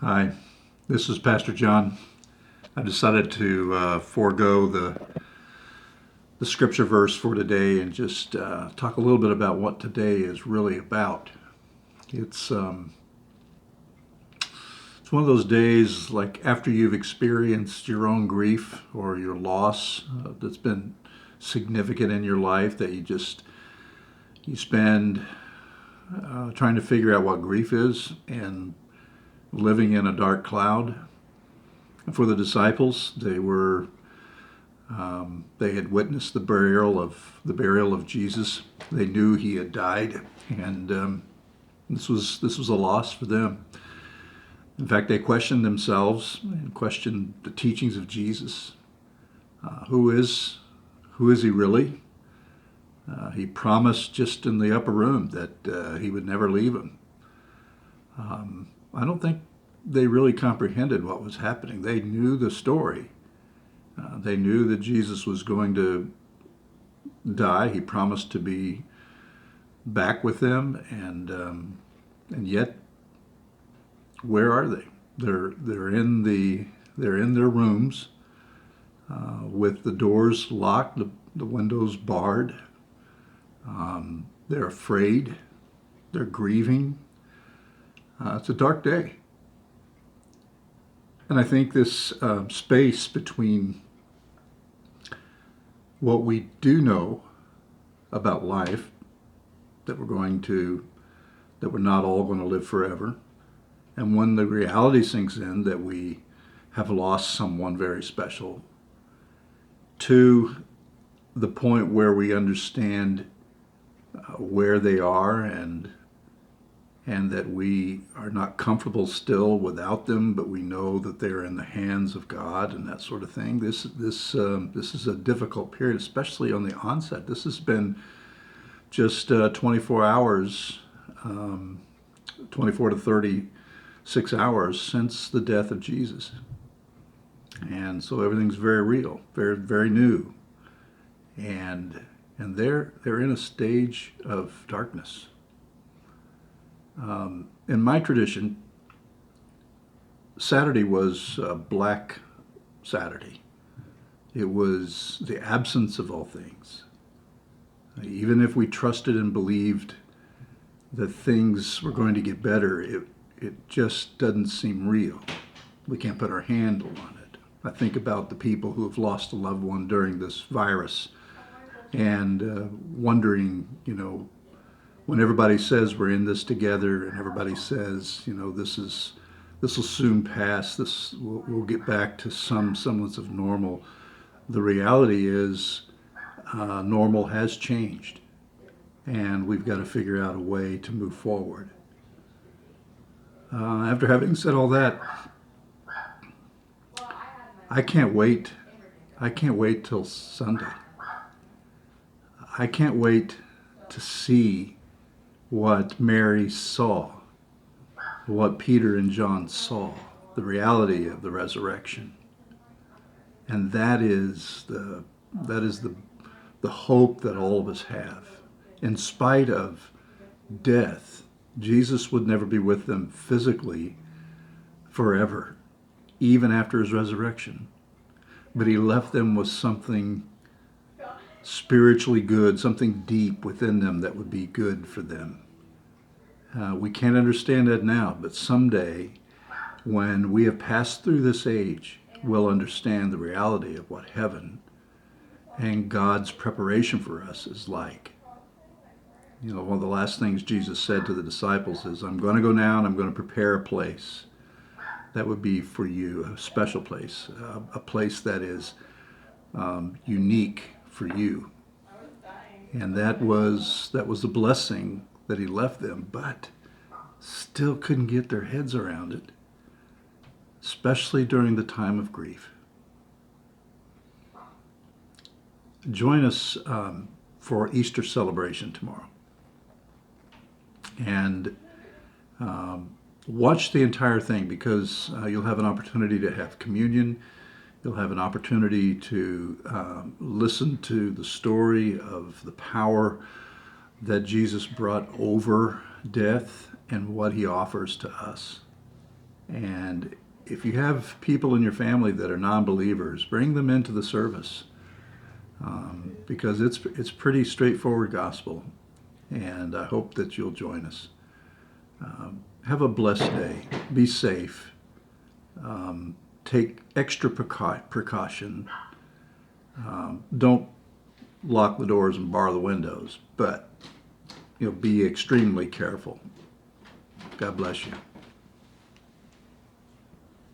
Hi, this is Pastor John. I decided to forego the scripture verse for today and just talk a little bit about what today is really about. It's um, it's one of those days like after you've experienced your own grief or your loss that's been significant in your life that you spend trying to figure out what grief is and living in a dark cloud. For the disciples, they had witnessed the burial of Jesus. They knew he had died, and this was a loss for them. In fact, they questioned themselves and questioned the teachings of Jesus. Who is he really? He promised just in the upper room that he would never leave them. I don't think they really comprehended what was happening. They knew the story. They knew that Jesus was going to die. He promised to be back with them, and yet, where are they? They're in their rooms with the doors locked, the windows barred. They're afraid. They're grieving. It's a dark day. And I think this space between what we do know about life, that we're not all going to live forever, and when the reality sinks in that we have lost someone very special, to the point where we understand where they are and that we are not comfortable still without them, but we know that they're in the hands of God and that sort of thing. This is a difficult period, especially on the onset. This has been just 24 hours, 24 to 36 hours since the death of Jesus, and so everything's very real, very very new, and they're in a stage of darkness. In my tradition, Saturday was Black Saturday. It was the absence of all things. Even if we trusted and believed that things were going to get better, it just doesn't seem real. We can't put our handle on it. I think about the people who have lost a loved one during this virus and wondering, when everybody says we're in this together and everybody says, this will soon pass, we'll get back to some semblance of normal. The reality is normal has changed, and we've got to figure out a way to move forward. After having said all that, I can't wait. I can't wait till Sunday. I can't wait to see what Mary saw, what Peter and John saw, the reality of the resurrection. And that is the hope that all of us have. In spite of death, Jesus would never be with them physically forever, even after his resurrection. But he left them with something spiritually good, something deep within them that would be good for them. We can't understand that now, but someday, when we have passed through this age, we'll understand the reality of what heaven and God's preparation for us is like. One of the last things Jesus said to the disciples is, I'm going to go now and I'm going to prepare a place that would be for you, a special place, a place that is unique for you. And that was the blessing that he left them, but still couldn't get their heads around it, especially during the time of grief. Join us for Easter celebration tomorrow, and watch the entire thing, because you'll have an opportunity to have communion. You'll have an opportunity to listen to the story of the power that Jesus brought over death and what he offers to us. And if you have people in your family that are non-believers, bring them into the service, because it's pretty straightforward gospel. And I hope that you'll join us. Have a blessed day. Be safe. Take extra precaution. Don't lock the doors and bar the windows, but be extremely careful. God bless you.